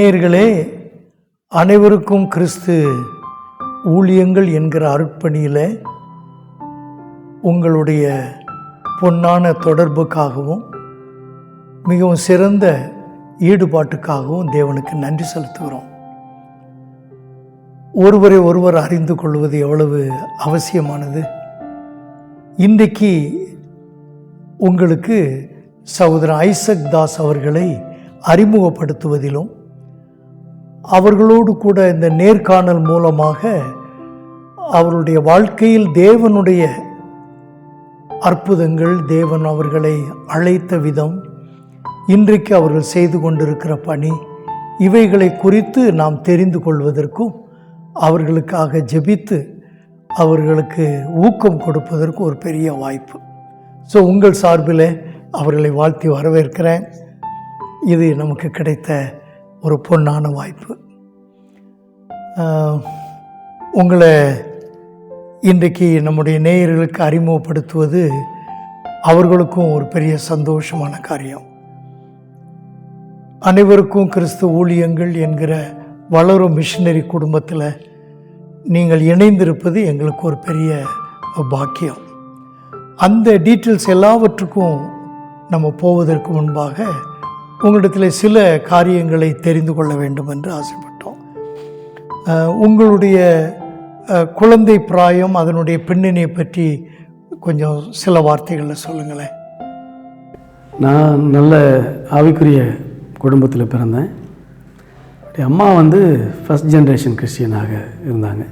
நேயர்களே, அனைவருக்கும் கிறிஸ்து ஊழியங்கள் என்கிற அருட்பணியில் உங்களுடைய பொன்னான தொடர்புக்காகவும் மிகவும் சிறந்த ஈடுபாட்டுக்காகவும் தேவனுக்கு நன்றி செலுத்துகிறோம். ஒருவரை ஒருவர் அறிந்து கொள்வது எவ்வளவு அவசியமானது. இன்றைக்கு உங்களுக்கு சகோதரர் ஐசக் தாஸ் அவர்களை அறிமுகப்படுத்துவதிலும் அவர்களோடு கூட இந்த நேர்காணல் மூலமாக அவருடைய வாழ்க்கையில் தேவனுடைய அற்புதங்கள், தேவன் அவர்களை அழைத்த விதம், இன்றைக்கு அவர்கள் செய்து கொண்டிருக்கிற பணி, இவைகளை குறித்து நாம் தெரிந்து கொள்வதற்கும் அவர்களுக்காக ஜெபித்து அவர்களுக்கு ஊக்கம் கொடுப்பதற்கு ஒரு பெரிய வாய்ப்பு. ஸோ உங்கள் சார்பில் அவர்களை வாழ்த்தி வரவேற்கிறேன். இது நமக்கு கிடைத்த ஒரு பொன்னான வாய்ப்பு. உங்களை இன்றைக்கு நம்முடைய நேயர்களுக்கு அறிமுகப்படுத்துவது அவர்களுக்கும் ஒரு பெரிய சந்தோஷமான காரியம். அனைவருக்கும் கிறிஸ்து ஊழியங்கள் என்கிற வளரும் மிஷினரி குடும்பத்தில் நீங்கள் இணைந்திருப்பது எங்களுக்கு ஒரு பெரிய பாக்கியம். அந்த டீட்டெயில்ஸ் எல்லாவற்றுக்கும் நம்ம போவதற்கு முன்பாக உங்களிடத்தில் சில காரியங்களை தெரிந்து கொள்ள வேண்டும் என்று ஆசைப்பட்டோம். உங்களுடைய குழந்தை பிராயம், அதனுடைய பின்னணியை பற்றி கொஞ்சம் சில வார்த்தைகளில் சொல்லுங்களேன். நான் நல்ல ஆவிக்குரிய குடும்பத்தில் பிறந்தேன். அம்மா ஃபஸ்ட் ஜென்ரேஷன் கிறிஸ்டியனாக இருந்தாங்க.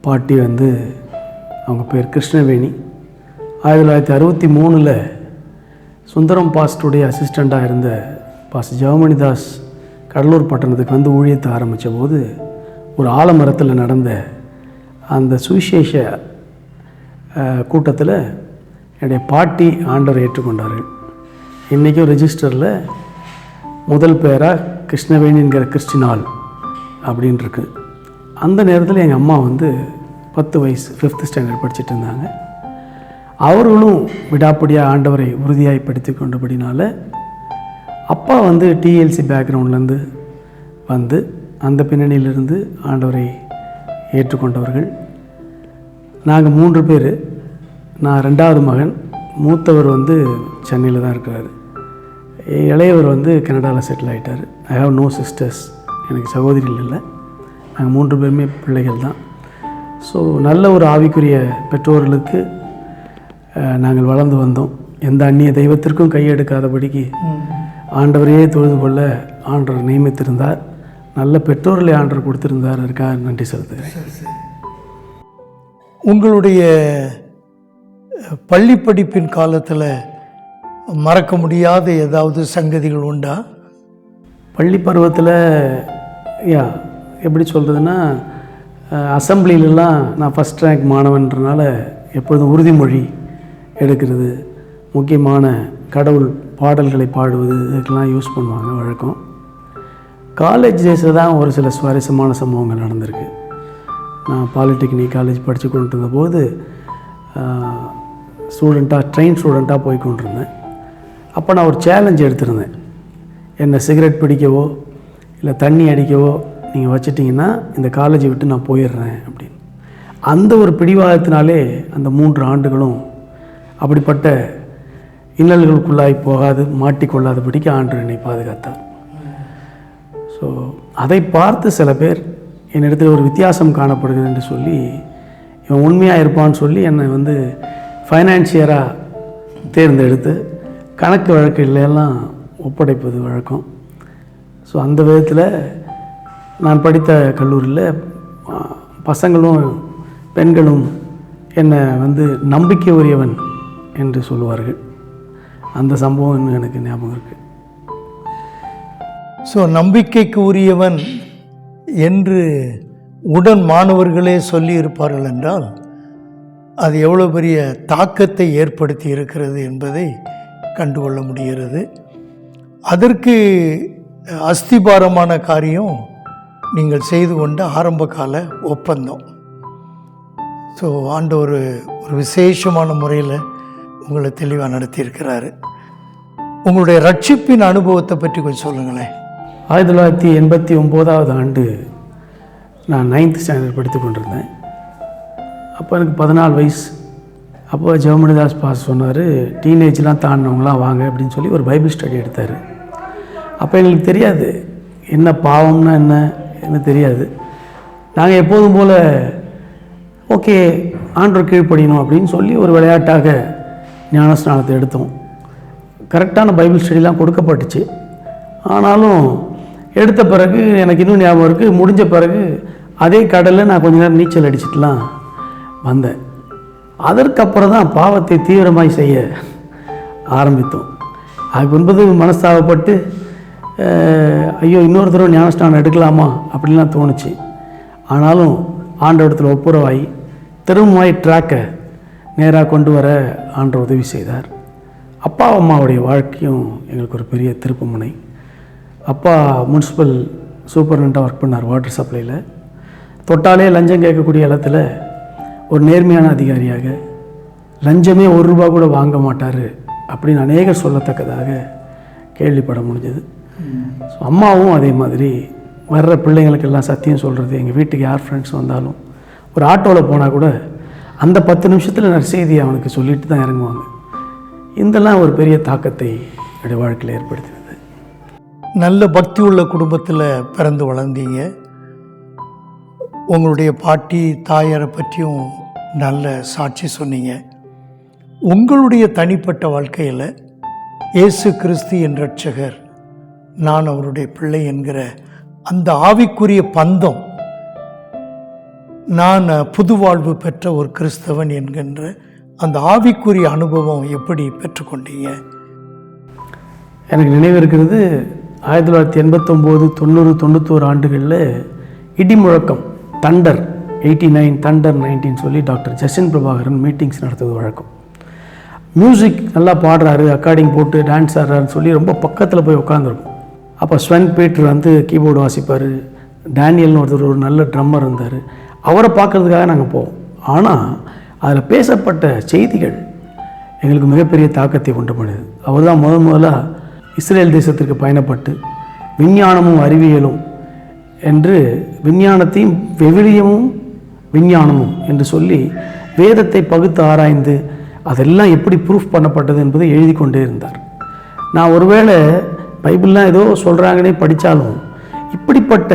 பாட்டி அவங்க பேர் கிருஷ்ணவேணி. 1963 சுந்தரம் பாஸ்டுடைய அசிஸ்டண்ட்டாக இருந்த பாஸ்டர் ஜெவமணிதாஸ் கடலூர் பட்டணத்துக்கு ஊழியத்தை ஆரம்பித்த போது ஒரு ஆலமரத்தில் நடந்த அந்த சுவிசேஷ கூட்டத்தில் என்னுடைய பாட்டி ஆண்டவரை ஏற்றுக்கொண்டார்கள். இன்றைக்கும் ரெஜிஸ்டரில் முதல் பேராக கிருஷ்ணவேணி என்கிற கிறிஸ்டினால் அப்படின்ட்டுருக்கு. அந்த நேரத்தில் எங்கள் அம்மா 10 வயசு 5th ஸ்டாண்டர்ட் படிச்சுட்டு இருந்தாங்க. அவர்களும் விடாப்படியாக ஆண்டவரை உறுதியாய்ப்படுத்தி கொண்டபடினால அப்பா டிஎல்சி பேக்ரவுண்ட்லேருந்து அந்த பின்னணியிலிருந்து ஆண்டவரை ஏற்றுக்கொண்டவர்கள். நாங்கள் 3 பேர். நான் 2வது மகன். மூத்தவர் சென்னையில் தான் இருக்கிறார். இளையவர் கனடாவில் செட்டில் ஆகிட்டார். I have no sisters. எனக்கு சகோதரிகள் இல்லை. நாங்கள் 3 பேருமே பிள்ளைகள் தான். ஸோ நல்ல ஒரு ஆவிக்குரிய பெற்றோர்களுக்கு நாங்கள் வளர்ந்து வந்தோம். எந்த அந்நிய தெய்வத்திற்கும் கையெடுக்காதபடிக்கு ஆண்டவரையே தொழுது கொள்ள ஆண்டவர் நியமித்திருந்தார். நல்ல பெற்றோர்களை ஆண்டவர் கொடுத்திருந்தார். அதுக்காக நன்றி செலுத்துகிறேன். உங்களுடைய பள்ளி படிப்பின் காலத்தில் மறக்க முடியாத ஏதாவது சங்கதிகள் உண்டா? பள்ளி பருவத்தில் எப்படி சொல்கிறதுன்னா, அசம்பிளிலெலாம் நான் ஃபஸ்ட் ரேங்க் மாணவன்றனால எப்பொழுதும் உறுதிமொழி எடுக்கிறது, முக்கியமான கடவுள் பாடல்களை பாடுவது, இதுக்கெல்லாம் யூஸ் பண்ணுவாங்க வழக்கம். காலேஜ் டேஸில் தான் ஒரு சில சுவாரஸ்யமான சம்பவங்கள் நடந்திருக்கு. நான் பாலிடெக்னிக் காலேஜ் படித்து கொண்டு இருந்தபோது ட்ரெயின் ஸ்டூடெண்ட்டாக போய் கொண்டிருந்தேன். அப்போ நான் ஒரு சேலஞ்ச் எடுத்திருந்தேன். என்னை சிகரெட் பிடிக்கவோ இல்லை தண்ணி அடிக்கவோ நீங்கள் வச்சிட்டிங்கன்னா இந்த காலேஜை விட்டு நான் போயிடுறேன் அப்படின்னு. அந்த ஒரு பிடிவாதத்தினாலே அந்த 3 ஆண்டுகளும் அப்படிப்பட்ட இன்னல்களுக்குள்ளாய் போகாது, மாட்டிக்கொள்ளாதபடிக்கு ஆண்டவர் என்னை பாதுகாத்தார். ஸோ அதை பார்த்து சில பேர் என்னிடத்தில் ஒரு வித்தியாசம் காணப்படுகிறது என்று சொல்லி, இவன் உண்மையாக இருப்பான்னு சொல்லி என்னை ஃபைனான்சியராக தேர்ந்தெடுத்து கணக்கு வழக்குகளெல்லாம் ஒப்படைப்பது வழக்கம். ஸோ அந்த விதத்தில் நான் படித்த கல்லூரியில் பசங்களும் பெண்களும் என்னை நம்பிக்கை உரியவன் என்று சொல்லுவார்கள். அந்த சம்பவம் இன்னும் எனக்கு ஞாபகம் இருக்குது. ஸோ நம்பிக்கைக்கு உரியவன் என்று உடன் மாணவர்களே சொல்லி இருப்பார்கள் என்றால் அது எவ்வளோ பெரிய தாக்கத்தை ஏற்படுத்தி இருக்கிறது என்பதை கண்டுகொள்ள முடிகிறது. அதற்கு அஸ்திபாரமான காரியம் நீங்கள் செய்து கொண்ட ஆரம்பகால ஒப்பந்தம். ஸோ ஆண்டவர் ஒரு விசேஷமான முறையில் உங்களை தெளிவாக நடத்தியிருக்கிறாரு. உங்களுடைய ரட்சிப்பின் அனுபவத்தை பற்றி கொஞ்சம் சொல்லுங்களேன். 1989 ஆண்டு நான் 9th ஸ்டாண்டர்ட் படித்து கொண்டிருந்தேன். அப்போ எனக்கு 14 வயசு. அப்போ ஜெவமணிதாஸ் பாஸ் சொன்னார், டீனேஜ்லாம் தாண்டினவங்களாம் வாங்க அப்படின்னு சொல்லி ஒரு பைபிள் ஸ்டடி எடுத்தார். அப்போ எங்களுக்கு தெரியாது என்ன பாவம்னா என்ன தெரியாது. நாங்கள் எப்போதும் போல் ஓகே ஆண்டவர் கீழ்ப்படியணும் அப்படின்னு சொல்லி ஒரு விளையாட்டாக ஞானஸ்நானத்தை எடுத்தோம். கரெக்டான பைபிள் ஸ்டடிலாம் கொடுக்கப்பட்டுச்சு. ஆனாலும் எடுத்த பிறகு எனக்கு இன்னும் ஞாபகம் இருக்குது, முடிஞ்ச பிறகு அதே கடலில் நான் கொஞ்ச நேரம் நீச்சல் அடிச்சிட்டுலாம் வந்தேன். அதற்கப்புறம் தான் பாவத்தை தீவிரமாய் செய்ய ஆரம்பித்தோம். அதுக்கு முன்பது மனஸ்தாபப்பட்டு ஐயோ இன்னொரு தடவை ஞானஸ்நானம் எடுக்கலாமா அப்படின்லாம் தோணுச்சு. ஆனாலும் ஆண்டவரிடத்தில் ஒப்புரவாகி திரும்பமாய் ட்ராக்கை நேராக கொண்டு வர ஆண்டவர் உதவி செய்தார். அப்பா அம்மாவுடைய வாழ்க்கையும் எங்களுக்கு ஒரு பெரிய திருப்பு முனை. அப்பா முனிசிபல் சூப்பர்டென்ட்டாக ஒர்க் பண்ணார் வாட்டர் சப்ளையில். தொட்டாலே லஞ்சம் கேட்கக்கூடிய இடத்துல ஒரு நேர்மையான அதிகாரியாக, லஞ்சமே ₹1 கூட வாங்க மாட்டார் அப்படின்னு அநேகர் சொல்லத்தக்கதாக கேள்விப்பட முடிஞ்சது. ஸோ அம்மாவும் அதே மாதிரி வர்ற பிள்ளைங்களுக்கெல்லாம் சத்தியம் சொல்கிறது. எங்கள் வீட்டுக்கு யார் ஃப்ரெண்ட்ஸ் வந்தாலும் ஒரு ஆட்டோவில் போனால் கூட அந்த 10 நிமிஷத்தில் நற்செய்தியை அவனுக்கு சொல்லிட்டு தான் இறங்குவாங்க. இதெல்லாம் ஒரு பெரிய தாக்கத்தை என்னுடைய வாழ்க்கையில் ஏற்படுத்தினது. நல்ல பக்தி உள்ள குடும்பத்தில் பிறந்து வளர்ந்தீங்க. உங்களுடைய பாட்டி தாயாரை பற்றியும் நல்ல சாட்சி சொன்னீங்க. உங்களுடைய தனிப்பட்ட வாழ்க்கையில் இயேசு கிறிஸ்து என் இரட்சகர், நான் அவருடைய பிள்ளை என்கிற அந்த ஆவிக்குரிய பந்தம், நான் புது வாழ்வு பெற்ற ஒரு கிறிஸ்தவன் என்கின்ற அந்த ஆவிக்குரிய அனுபவம் எப்படி பெற்றுக்கொண்டீங்க? எனக்கு நினைவு இருக்கிறது 1989, 90, 91 ஆண்டுகளில் இடி முழக்கம், தண்டர் 89, தண்டர் 19 சொல்லி டாக்டர் ஜஸ்டின் பிரபாகரன் மீட்டிங்ஸ் நடத்துவது வழக்கம். மியூசிக் நல்லா பாடுறாரு, அக்கார்டிங் போட்டு டான்ஸ் ஆடுறாருன்னு சொல்லி ரொம்ப பக்கத்தில் போய் உட்காந்துருக்கும். அப்போ ஸ்வென் பீட்டர் வந்து கீபோர்டு வாசிப்பார், டேனியல்னு ஒருத்தர் ஒரு நல்ல ட்ரம்மர் இருந்தார். அவரை பார்க்குறதுக்காக நாங்கள் போவோம். ஆனால் அதில் பேசப்பட்ட செய்திகள் எங்களுக்கு மிகப்பெரிய தாக்கத்தை உண்டு பண்ணுது. அவர் தான் முதலாக இஸ்ரேல் தேசத்திற்கு பயணப்பட்டு விஞ்ஞானமும் அறிவியலும் என்று, விஞ்ஞானத்தையும் விவிலியமும் விஞ்ஞானமும் என்று சொல்லி வேதத்தை பகுத்து ஆராய்ந்து அதெல்லாம் எப்படி ப்ரூஃப் பண்ணப்பட்டது என்பதை எழுதி கொண்டே இருந்தார். நான் ஒருவேளை பைபிள்லாம் ஏதோ சொல்கிறாங்கன்னே படித்தாலும் இப்படிப்பட்ட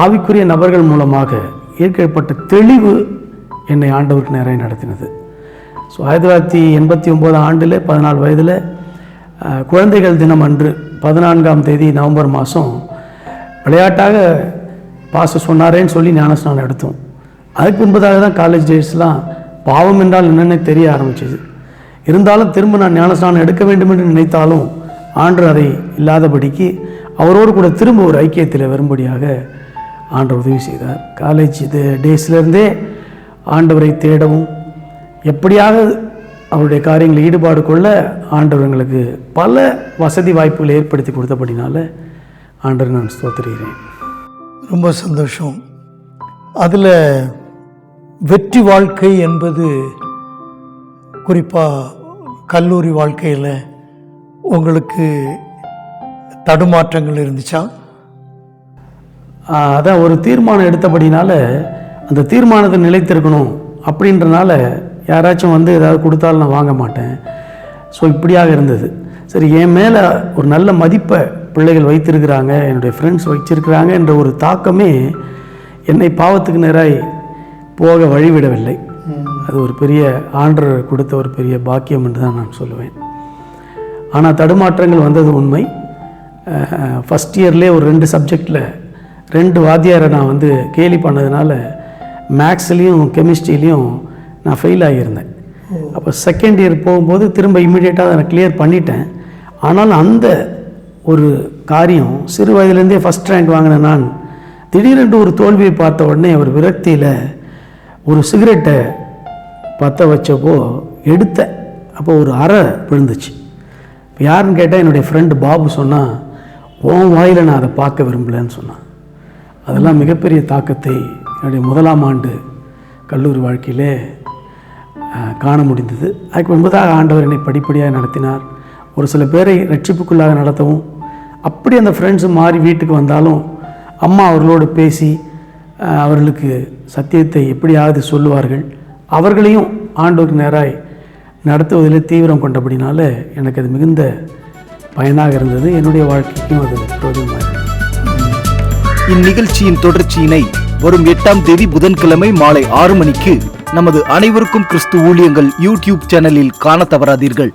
ஆவிக்குரிய நபர்கள் மூலமாக ஏற்பட்ட தெளிவு என்னை ஆண்டவருக்கு நேராக நடத்தினது. ஸோ 1989 ஆண்டில் 14 வயதில் குழந்தைகள் தினம் அன்று 14ஆம் தேதி நவம்பர் மாதம் விளையாட்டாக பாச சொன்னாரேன்னு சொல்லி ஞானஸ்நானம் எடுத்தோம். அதுக்கு முன்பதாக தான் காலேஜ் டேஸ்லாம் பாவம் என்றால் என்னென்ன தெரிய ஆரம்பிச்சது. இருந்தாலும் திரும்ப நான் ஞானஸ்நானம் எடுக்க வேண்டும் என்று நினைத்தாலும் ஆண்டவர் அதை இல்லாதபடிக்கு அவரோடு கூட திரும்ப ஒரு ஐக்கியத்தில் வரும்படியாக ஆண்டவர் உதவி செய்தார். காலேஜ் டேஸ்லேருந்தே ஆண்டவரை தேடவும் எப்படியாக அவருடைய காரியங்களில் ஈடுபாடு கொள்ள ஆண்டவர் எங்களுக்கு பல வசதி வாய்ப்புகளை ஏற்படுத்தி கொடுத்தபடினால ஆண்டவர் நான் ஸ்தோத்திரிக்கிறேன். ரொம்ப சந்தோஷம். அதில் வெற்றி வாழ்க்கை என்பது குறிப்பாக கல்லூரி வாழ்க்கையில் உங்களுக்கு தடுமாற்றங்கள் இருந்துச்சா? அதான் ஒரு தீர்மானம் எடுத்தபடினால அந்த தீர்மானத்தை நிலைத்திருக்கணும் அப்படின்றனால யாராச்சும் வந்து ஏதாவது கொடுத்தாலும் நான் வாங்க மாட்டேன். ஸோ இப்படியாக இருந்தது. சரி, என் மேலே ஒரு நல்ல மதிப்பை பிள்ளைகள் வைத்திருக்கிறாங்க, என்னுடைய ஃப்ரெண்ட்ஸ் வச்சிருக்கிறாங்க என்ற ஒரு தாக்கமே என்னை பாவத்துக்கு நேராய் போக வழிவிடவில்லை. அது ஒரு பெரிய ஆண்டவர் கொடுத்த ஒரு பெரிய பாக்கியம் என்று தான் நான் சொல்லுவேன். ஆனால் தடுமாற்றங்கள் வந்தது உண்மை. ஃபஸ்ட் இயர்லேயே ஒரு 2 சப்ஜெக்டில் 2 வாத்தியாரை நான் வந்து கேலி பண்ணதுனால மேக்ஸ்லேயும் கெமிஸ்ட்ரிலையும் நான் ஃபெயில் ஆகியிருந்தேன். அப்போ செகண்ட் இயர் போகும்போது திரும்ப இம்மிடியேட்டாக அதை கிளியர் பண்ணிட்டேன். ஆனாலும் அந்த ஒரு காரியம் சிறு வயதுலேருந்தே ஃபஸ்ட் ரேங்க் வாங்கின நான் திடீரென்று ஒரு தோல்வியை பார்த்த உடனே ஒரு விரக்தியில் ஒரு சிகரெட்டை பற்ற வச்சப்போ எடுத்தேன். அப்போ ஒரு அறை விழுந்துச்சு. இப்போ யாருன்னு கேட்டால் என்னுடைய ஃப்ரெண்டு பாபு சொன்னால், உன் வாயில் நான் அதை பார்க்க விரும்பலைன்னு சொன்னான். அதெல்லாம் மிகப்பெரிய தாக்கத்தை என்னுடைய 1ஆம் ஆண்டு கல்லூரி வாழ்க்கையிலே காண முடிந்தது. அதுக்கு முன்பதாக ஆண்டவர் என்னை படிப்படியாக நடத்தினார். ஒரு சில பேரை ரட்சிப்புக்குள்ளாக நடத்தவும் அப்படி அந்த ஃப்ரெண்ட்ஸு மாறி வீட்டுக்கு வந்தாலும் அம்மா அவர்களோடு பேசி அவர்களுக்கு சத்தியத்தை எப்படியாவது சொல்லுவார்கள். அவர்களையும் ஆண்டவருக்கு நேராய் நடத்துவதில் தீவிரம் கொண்டபடினால எனக்கு அது மிகுந்த பயனாக இருந்தது. என்னுடைய வாழ்க்கைக்கும் அது பிரயோஜனமாக இருந்தது. இந்நிகழ்ச்சியின் தொடர்ச்சியினை வரும் 8ஆம் தேதி புதன்கிழமை மாலை 6 மணிக்கு நமது அனைவருக்கும் கிறிஸ்து ஊழியங்கள் யூடியூப் சேனலில் காண தவறாதீர்கள்.